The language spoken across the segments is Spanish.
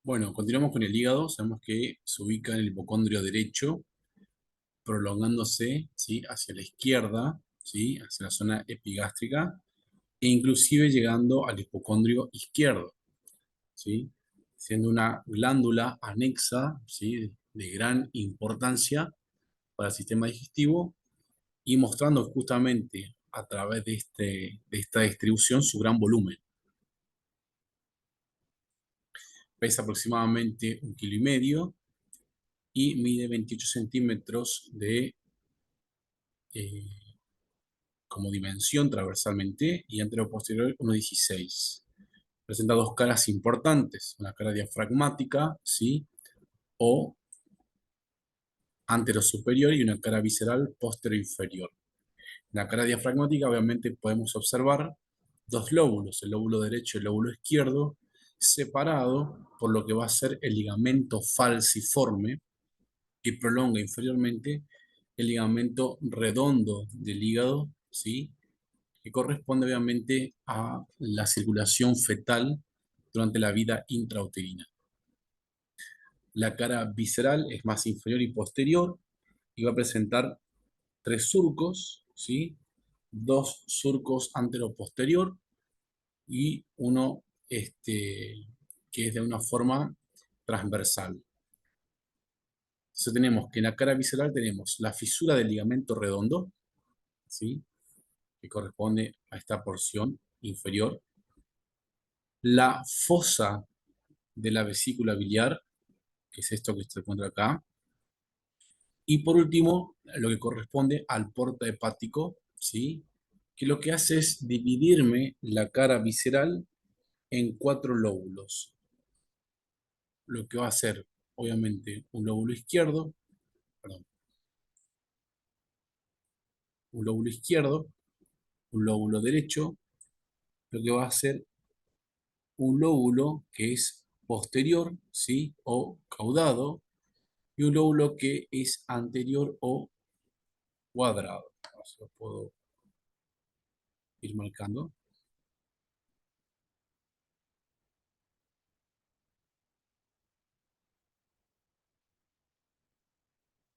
Bueno, continuamos con el hígado. Sabemos que se ubica en el hipocondrio derecho, prolongándose, ¿sí?, hacia la izquierda, ¿sí?, hacia la zona epigástrica, e inclusive llegando al hipocondrio izquierdo, ¿sí?, siendo una glándula anexa, ¿sí?, de gran importancia para el sistema digestivo y mostrando justamente a través de esta distribución su gran volumen. Pesa aproximadamente 1,5 kg y mide 28 centímetros eh, como dimensión transversalmente y antero-posterior 1,16. Presenta dos caras importantes, una cara diafragmática, ¿sí?, o antero-superior, y una cara visceral posterior-inferior. En la cara diafragmática obviamente podemos observar dos lóbulos, el lóbulo derecho y el lóbulo izquierdo, separado por lo que va a ser el ligamento falciforme, que prolonga inferiormente el ligamento redondo del hígado, ¿sí?, que corresponde obviamente a la circulación fetal durante la vida intrauterina. La cara visceral es más inferior y posterior y va a presentar tres surcos, ¿sí?, dos surcos antero-posterior y uno que es de una forma transversal. Entonces tenemos que en la cara visceral tenemos la fisura del ligamento redondo, ¿sí?, que corresponde a esta porción inferior, la fosa de la vesícula biliar, que es esto que se encuentra acá, y por último, lo que corresponde al porta hepático, ¿sí?, que lo que hace es dividirme la cara visceral en cuatro lóbulos, lo que va a ser, obviamente, un lóbulo izquierdo, perdón, un lóbulo izquierdo, un lóbulo derecho, lo que va a ser un lóbulo que es posterior, ¿sí?, o caudado, y un lóbulo que es anterior o cuadrado. A ver si lo puedo ir marcando.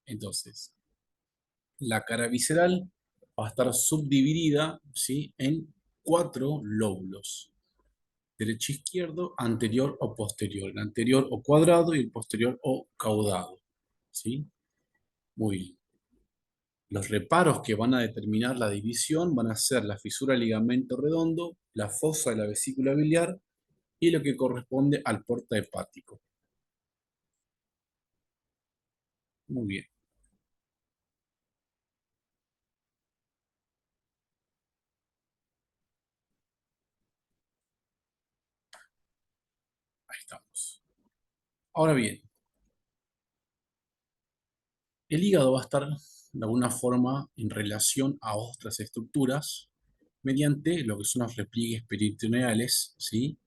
Entonces, la cara visceral va a estar subdividida, ¿sí?, en cuatro lóbulos: derecho, izquierdo, anterior o posterior, el anterior o cuadrado y el posterior o caudado, ¿sí? Muy bien. Los reparos que van a determinar la división van a ser la fisura del ligamento redondo, la fosa de la vesícula biliar y lo que corresponde al porta hepático. Muy bien, ahí estamos. Ahora bien, el hígado va a estar de alguna forma en relación a otras estructuras mediante lo que son los repliegues peritoneales, ¿sí?,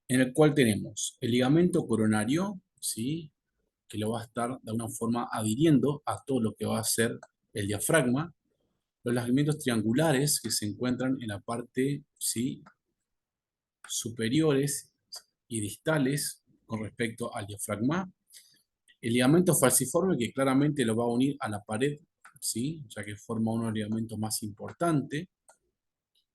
en el cual tenemos el ligamento coronario, ¿sí?, que lo va a estar de alguna forma adhiriendo a todo lo que va a ser el diafragma, los ligamentos triangulares que se encuentran en la parte, ¿sí?, superiores y distales con respecto al diafragma, el ligamento falciforme que claramente lo va a unir a la pared, ¿sí?, ya que forma uno de los ligamentos más importantes,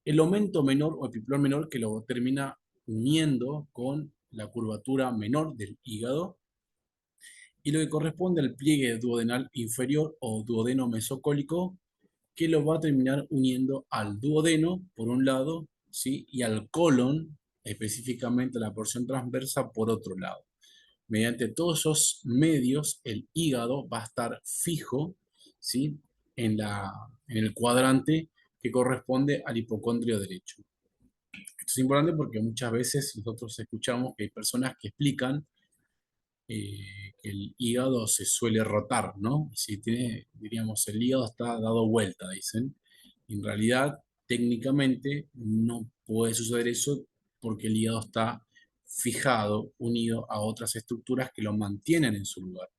el aumento menor o epiplor menor que lo termina uniendo con la curvatura menor del hígado, y lo que corresponde al pliegue duodenal inferior o duodeno mesocólico, que lo va a terminar uniendo al duodeno por un lado, ¿sí?, y al colon, específicamente la porción transversa, por otro lado. Mediante todos esos medios, el hígado va a estar fijo, ¿sí?, en el cuadrante que corresponde al hipocondrio derecho. Esto es importante porque muchas veces nosotros escuchamos que hay personas que explican que el hígado se suele rotar, ¿no? Si tiene, diríamos, el hígado está dado vuelta, dicen. En realidad, técnicamente, no puede suceder eso porque el hígado está fijado, unido a otras estructuras que lo mantienen en su lugar.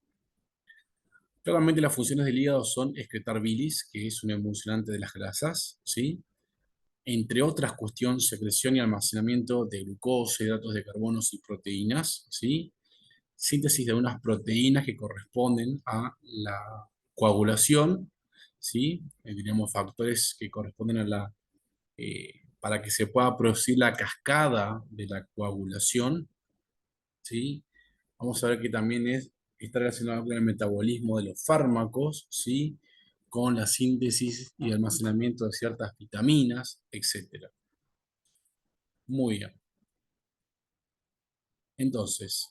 Claramente las funciones del hígado son excretar bilis, que es un emulsionante de las grasas, ¿sí?, entre otras cuestiones, secreción y almacenamiento de glucosa, hidratos de carbono y proteínas, ¿sí?, síntesis de unas proteínas que corresponden a la coagulación, ¿sí? Diríamos factores que corresponden a para que se pueda producir la cascada de la coagulación, ¿sí? Vamos a ver que también está relacionado con el metabolismo de los fármacos, ¿sí? Con la síntesis y almacenamiento de ciertas vitaminas, etcétera. Muy bien. Entonces,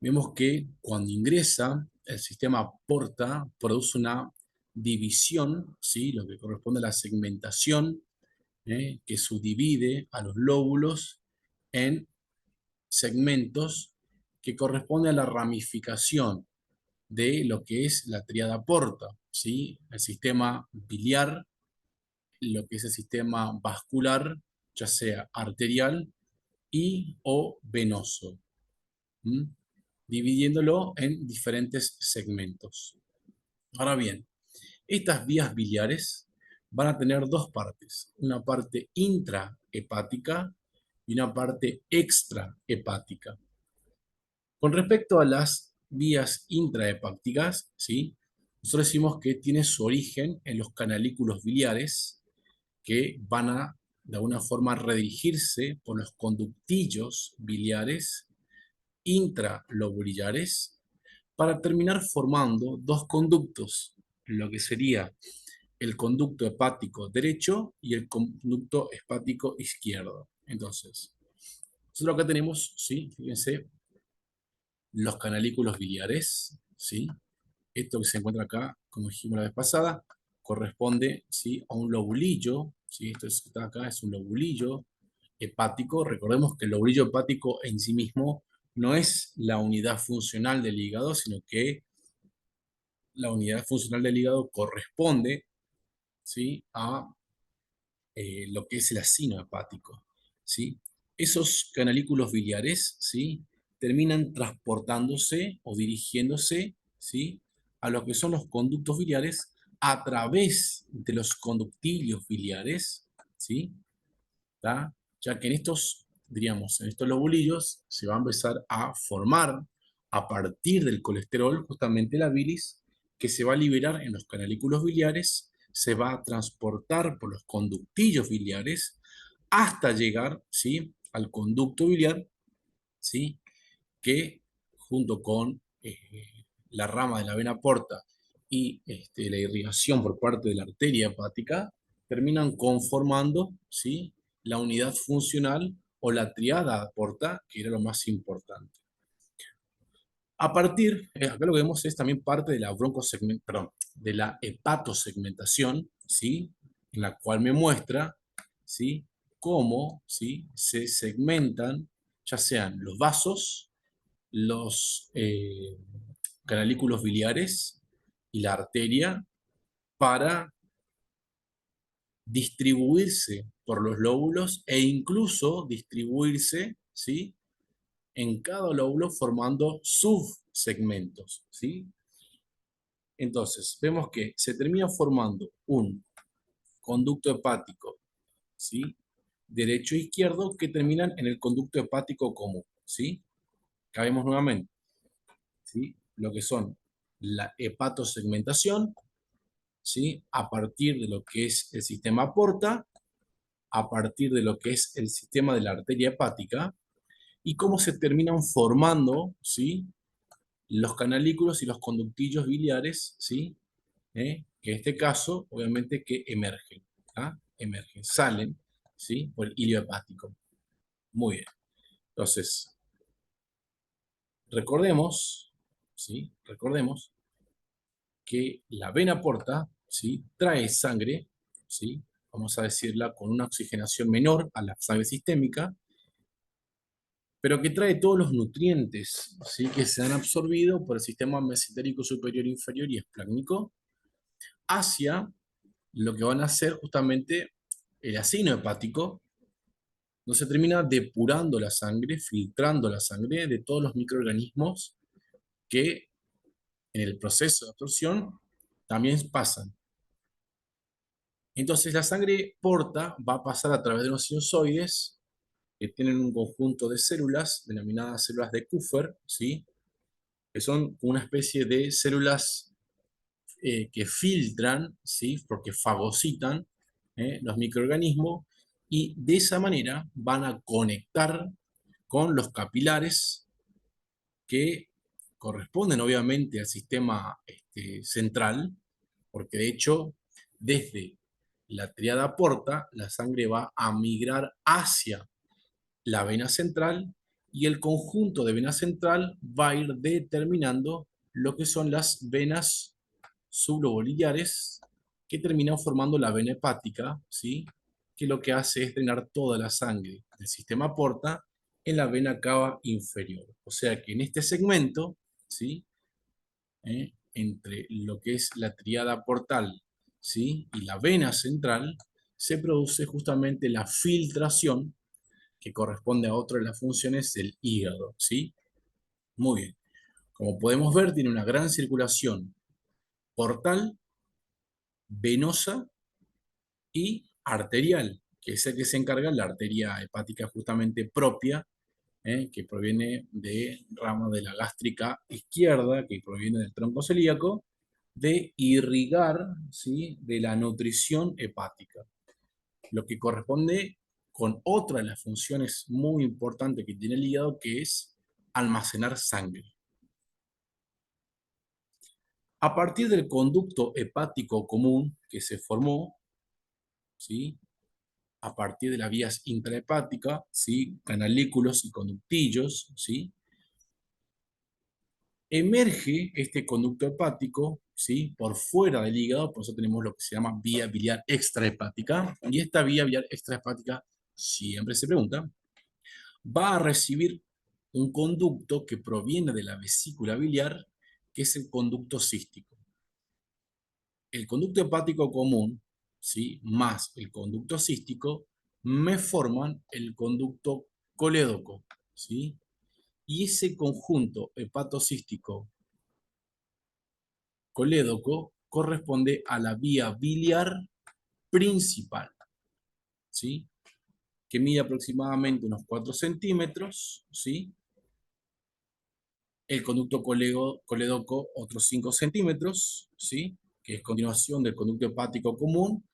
vemos que cuando ingresa, el sistema porta, produce una división, ¿sí? Lo que corresponde a la segmentación, que subdivide a los lóbulos en segmentos que corresponde a la ramificación de lo que es la tríada porta, ¿sí? El sistema biliar, lo que es el sistema vascular, ya sea arterial y o venoso, ¿m? Dividiéndolo en diferentes segmentos. Ahora bien, estas vías biliares van a tener dos partes, una parte intrahepática y una parte extrahepática. Con respecto a las vías intrahepáticas, ¿sí? Nosotros decimos que tiene su origen en los canalículos biliares que van a, de alguna forma, redirigirse por los conductillos biliares intralobulares para terminar formando dos conductos, lo que sería el conducto hepático derecho y el conducto hepático izquierdo. Entonces, nosotros acá tenemos, ¿sí? Fíjense, los canalículos biliares, ¿sí? Esto que se encuentra acá, como dijimos la vez pasada, corresponde, ¿sí? A un lobulillo, ¿sí? Esto que está acá es un lobulillo hepático. Recordemos que el lobulillo hepático en sí mismo no es la unidad funcional del hígado, sino que la unidad funcional del hígado corresponde, ¿sí? A lo que es el acino hepático, ¿sí? Esos canalículos biliares, ¿sí? Terminan transportándose o dirigiéndose, ¿sí? A lo que son los conductos biliares a través de los conductillos biliares, ¿sí? ¿Tá? Ya que en estos, diríamos, en estos lobulillos se va a empezar a formar a partir del colesterol justamente la bilis que se va a liberar en los canalículos biliares, se va a transportar por los conductillos biliares hasta llegar, ¿sí? Al conducto biliar, ¿sí? Que junto con la rama de la vena porta y la irrigación por parte de la arteria hepática, terminan conformando, ¿sí? La unidad funcional o la triada porta, que era lo más importante. A partir, acá lo que vemos es también parte de la perdón, de la hepatosegmentación, ¿sí? En la cual me muestra, ¿sí? Cómo, ¿sí? Se segmentan, ya sean los vasos, los canalículos biliares y la arteria para distribuirse por los lóbulos e incluso distribuirse, ¿sí? En cada lóbulo formando subsegmentos, ¿sí? Entonces, vemos que se termina formando un conducto hepático, ¿sí? Derecho e izquierdo que terminan en el conducto hepático común, ¿sí? Acá vemos nuevamente, ¿sí? Lo que son la hepatosegmentación, ¿sí? A partir de lo que es el sistema porta, a partir de lo que es el sistema de la arteria hepática, y cómo se terminan formando, ¿sí? Los canalículos y los conductillos biliares, ¿sí? Que en este caso, obviamente, que emergen, ¿ah? Emergen, salen, ¿sí? Por el hilio hepático. Muy bien. Entonces, recordemos, ¿sí? Recordemos que la vena porta, ¿sí? Trae sangre, ¿sí? Vamos a decirla con una oxigenación menor a la sangre sistémica, pero que trae todos los nutrientes, ¿sí? Que se han absorbido por el sistema mesentérico superior, inferior y esplácnico hacia lo que van a ser justamente el acino hepático, donde se termina depurando la sangre, filtrando la sangre de todos los microorganismos que en el proceso de absorción también pasan. Entonces la sangre porta va a pasar a través de los sinusoides, que tienen un conjunto de células, denominadas células de Kupffer, ¿sí? Que son una especie de células que filtran, ¿sí? Porque fagocitan los microorganismos y de esa manera van a conectar con los capilares que corresponden obviamente al sistema central, porque de hecho desde la tríada porta la sangre va a migrar hacia la vena central y el conjunto de vena central va a ir determinando lo que son las venas subloboliares que terminan formando la vena hepática, ¿sí? Que lo que hace es drenar toda la sangre del sistema porta en la vena cava inferior. O sea que en este segmento, ¿sí? Entre lo que es la tríada portal, ¿sí? Y la vena central, se produce justamente la filtración que corresponde a otra de las funciones del hígado, ¿sí? Muy bien. Como podemos ver, tiene una gran circulación portal, venosa y arterial, que es el que se encarga la arteria hepática justamente propia, que proviene de rama de la gástrica izquierda, que proviene del tronco celíaco, de irrigar, ¿sí? De la nutrición hepática, lo que corresponde con otra de las funciones muy importantes que tiene el hígado, que es almacenar sangre. A partir del conducto hepático común que se formó, ¿sí? A partir de las vías intrahepáticas, ¿sí? Canalículos y conductillos, ¿sí? Emerge este conducto hepático, ¿sí? Por fuera del hígado, por eso tenemos lo que se llama vía biliar extrahepática, y esta vía biliar extrahepática, siempre se pregunta, va a recibir un conducto que proviene de la vesícula biliar, que es el conducto cístico. El conducto hepático común, ¿sí? Más el conducto cístico, me forman el conducto colédoco, ¿sí? Y ese conjunto hepatocístico colédoco corresponde a la vía biliar principal, ¿sí? Que mide aproximadamente unos 4 centímetros, ¿sí? El conducto colédoco otros 5 centímetros, ¿sí? Que es continuación del conducto hepático común,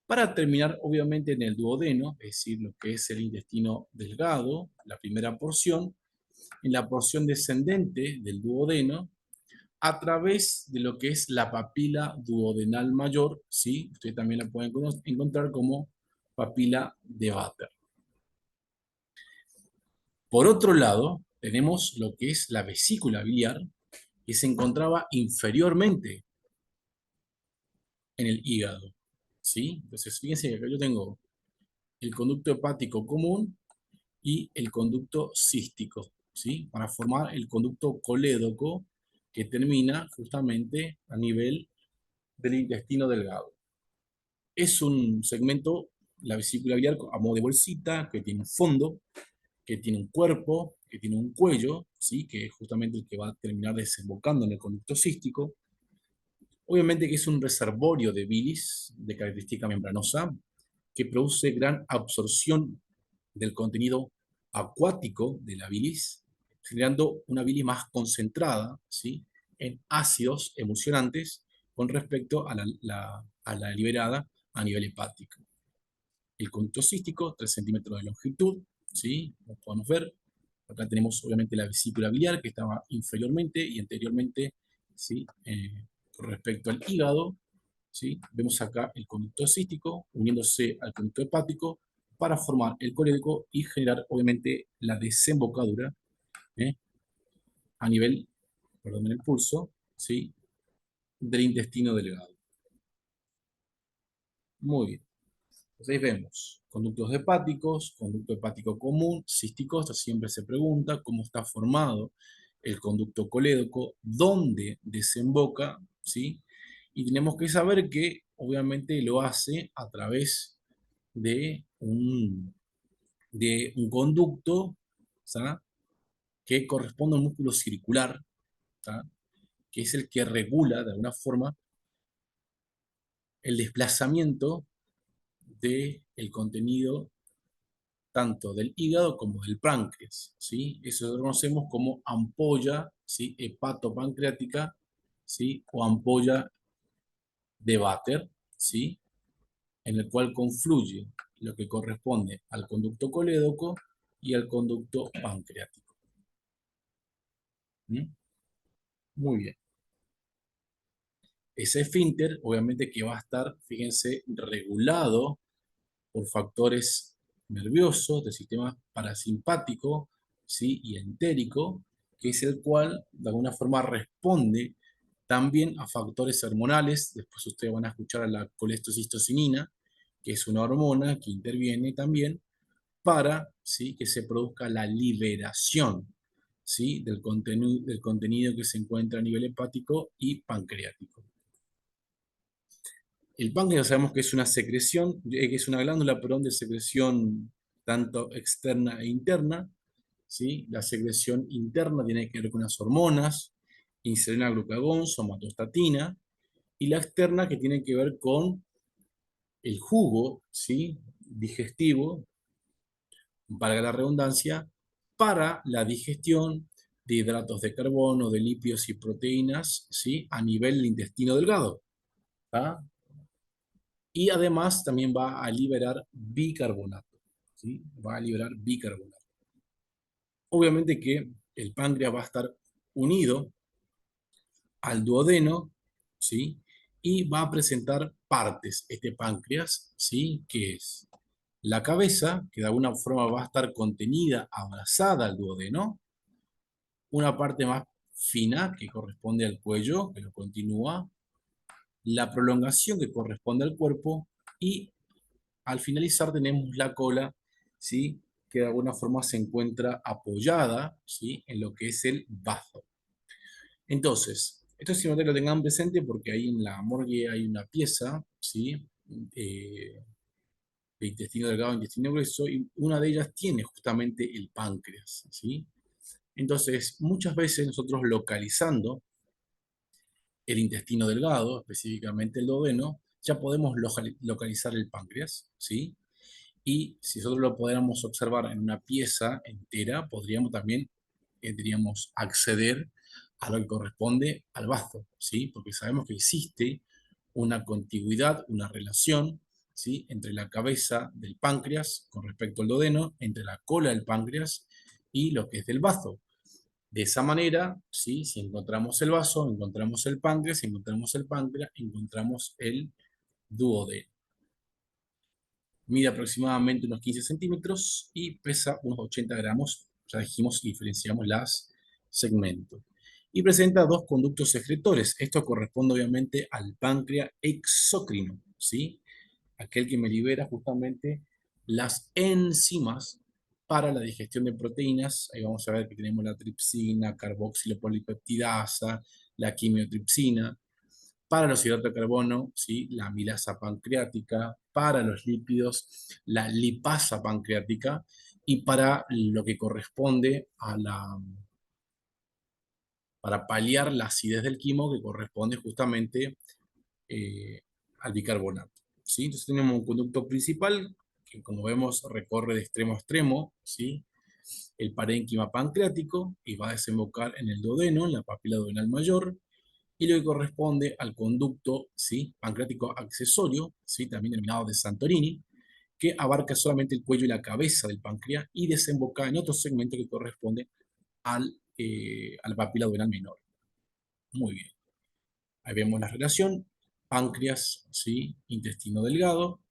para terminar obviamente en el duodeno, es decir, lo que es el intestino delgado, la primera porción, en la porción descendente del duodeno, a través de lo que es la papila duodenal mayor, ¿sí? Ustedes también la pueden encontrar como papila de Vater. Por otro lado, tenemos lo que es la vesícula biliar, que se encontraba inferiormente en el hígado, ¿sí? Entonces, fíjense que acá yo tengo el conducto hepático común y el conducto cístico, ¿sí? Para formar el conducto colédoco que termina justamente a nivel del intestino delgado. Es un segmento, la vesícula biliar, a modo de bolsita, que tiene un fondo, que tiene un cuerpo, que tiene un cuello, ¿sí? Que es justamente el que va a terminar desembocando en el conducto cístico. Obviamente que es un reservorio de bilis de característica membranosa que produce gran absorción del contenido acuático de la bilis, generando una bilis más concentrada, ¿sí? En ácidos emulsionantes con respecto a la liberada a nivel hepático. El conducto cístico, 3 centímetros de longitud, ¿sí? Como podemos ver, acá tenemos obviamente la vesícula biliar que estaba inferiormente y anteriormente, ¿sí? Con respecto al hígado, ¿sí? Vemos acá el conducto cístico uniéndose al conducto hepático para formar el colédoco y generar obviamente la desembocadura, ¿eh? A nivel, perdón, el pulso, ¿sí? Del intestino delgado. Muy bien. Entonces vemos conductos hepáticos, conducto hepático común, cístico, esto siempre se pregunta cómo está formado el conducto colédoco, dónde desemboca, ¿sí? Y tenemos que saber que obviamente lo hace a través de un conducto, ¿sí? Que corresponde a un músculo circular, ¿sí? Que es el que regula de alguna forma el desplazamiento del contenido tanto del hígado como del páncreas, ¿sí? Eso lo conocemos como ampolla, ¿sí? Hepatopancreática, ¿sí? O ampolla de Vater, ¿sí? En el cual confluye lo que corresponde al conducto colédoco y al conducto pancreático. ¿Mm? Muy bien. Ese esfínter, obviamente que va a estar, fíjense, regulado por factores nerviosos del sistema parasimpático, ¿sí? Y entérico, que es el cual de alguna forma responde también a factores hormonales. Después ustedes van a escuchar a la colestocistocinina, que es una hormona que interviene también para, ¿sí? Que se produzca la liberación, ¿sí? Del contenido que se encuentra a nivel hepático y pancreático. El páncreas sabemos que es una secreción, que es una glándula, perdón, de secreción tanto externa e interna, ¿sí? La secreción interna tiene que ver con las hormonas, insulina, glucagón, somatostatina, y la externa que tiene que ver con el jugo, ¿sí? Digestivo, valga la redundancia, para la digestión de hidratos de carbono, de lípidos y proteínas, ¿sí? A nivel del intestino delgado. ¿Tá? Y además también va a liberar bicarbonato, ¿sí? Va a liberar bicarbonato. Obviamente que el páncreas va a estar unido al duodeno, ¿sí? Y va a presentar partes, este páncreas, ¿sí? Que es la cabeza, que de alguna forma va a estar contenida, abrazada al duodeno, una parte más fina que corresponde al cuello, que lo continúa, la prolongación que corresponde al cuerpo y al finalizar tenemos la cola, ¿sí? Que de alguna forma se encuentra apoyada, ¿sí? En lo que es el bazo. Entonces, esto es importante que lo tengan presente porque ahí en la morgue hay una pieza, ¿sí? Eh, de intestino delgado, intestino grueso, y una de ellas tiene justamente el páncreas, ¿sí? Entonces, muchas veces nosotros localizando el intestino delgado, específicamente el duodeno, ya podemos localizar el páncreas, ¿sí? Y si nosotros lo pudiéramos observar en una pieza entera, podríamos también diríamos, acceder a lo que corresponde al bazo, ¿sí? Porque sabemos que existe una contigüidad, una relación, ¿sí? Entre la cabeza del páncreas con respecto al duodeno, entre la cola del páncreas y lo que es del bazo. De esa manera, ¿sí? Si encontramos el vaso, encontramos el páncreas, si encontramos el páncreas, encontramos el duodeno. Mide aproximadamente unos 15 centímetros y pesa unos 80 gramos. Ya dijimos y diferenciamos las segmentos. Y presenta dos conductos excretores. Esto corresponde obviamente al páncreas exócrino, ¿sí? Aquel que me libera justamente las enzimas para la digestión de proteínas. Ahí vamos a ver que tenemos la tripsina, carboxilopolipeptidasa, la quimiotripsina, para los hidratos de carbono, ¿sí? La amilasa pancreática, para los lípidos, la lipasa pancreática, y para lo que corresponde a para paliar la acidez del quimo, que corresponde justamente eh, al bicarbonato, ¿sí? Entonces tenemos un conducto principal, que como vemos recorre de extremo a extremo, ¿sí? El parénquima pancreático, y va a desembocar en el duodeno, en la papila duodenal mayor, y lo que corresponde al conducto, ¿sí? Pancreático accesorio, ¿sí? También denominado de Santorini, que abarca solamente el cuello y la cabeza del páncreas y desemboca en otro segmento que corresponde a la papila duodenal menor. Muy bien. Ahí vemos la relación, páncreas, ¿sí? Intestino delgado.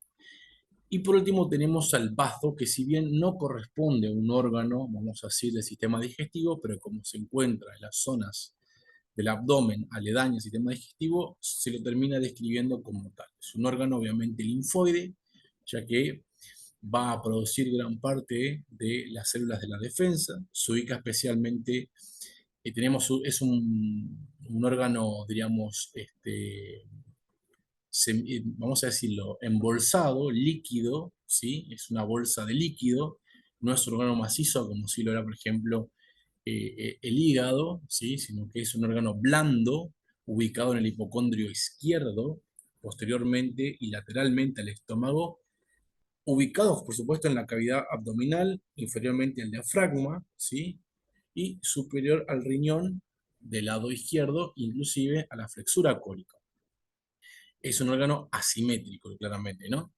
Y por último tenemos al bazo, que si bien no corresponde a un órgano, vamos a decir, del sistema digestivo, pero como se encuentra en las zonas del abdomen aledaño al sistema digestivo, se lo termina describiendo como tal. Es un órgano obviamente linfoide, ya que va a producir gran parte de las células de la defensa, se ubica especialmente, es un órgano, diríamos, vamos a decirlo, embolsado, líquido, ¿sí? Es una bolsa de líquido, no es un órgano macizo como si lo era, por ejemplo, el hígado, ¿sí? Sino que es un órgano blando, ubicado en el hipocondrio izquierdo, posteriormente y lateralmente al estómago, ubicados, por supuesto, en la cavidad abdominal, inferiormente al diafragma, ¿sí? Y superior al riñón del lado izquierdo, inclusive a la flexura cólica. Es un órgano asimétrico, claramente, ¿no?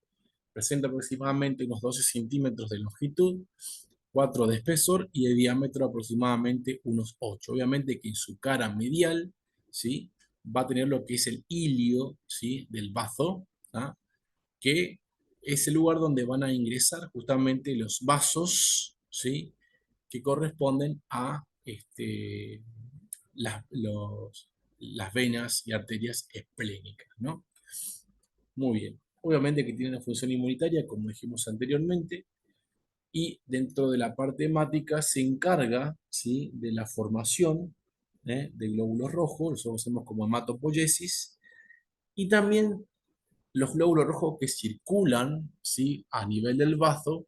Presenta aproximadamente unos 12 centímetros de longitud, 4 de espesor y de diámetro aproximadamente unos 8. Obviamente que en su cara medial, ¿sí? Va a tener lo que es el ilio, ¿sí? Del bazo, ¿ah? Que es el lugar donde van a ingresar justamente los vasos, ¿sí? Que corresponden a las venas y arterias esplénicas, ¿no? Muy bien. Obviamente que tiene una función inmunitaria, como dijimos anteriormente, y dentro de la parte hemática se encarga, ¿sí? De la formación, de glóbulos rojos, los conocemos como hematopoiesis, y también los glóbulos rojos que circulan, ¿sí? A nivel del bazo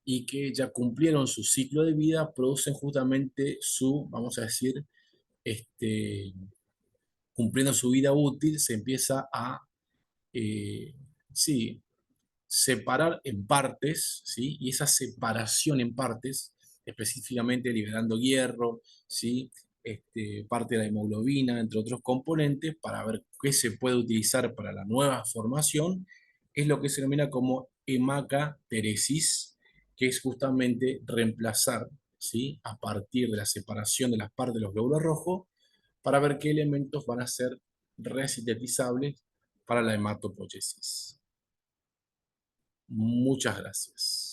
y que ya cumplieron su ciclo de vida, producen justamente su, vamos a decir, este, cumpliendo su vida útil, se empieza a, eh, sí, separar en partes, ¿sí? Y esa separación en partes, específicamente liberando hierro, ¿sí? Parte de la hemoglobina, entre otros componentes, para ver qué se puede utilizar para la nueva formación, es lo que se denomina como hemacateresis, que es justamente reemplazar, ¿sí? A partir de la separación de las partes de los glóbulos rojos, para ver qué elementos van a ser resintetizables para la hematopoiesis. Muchas gracias.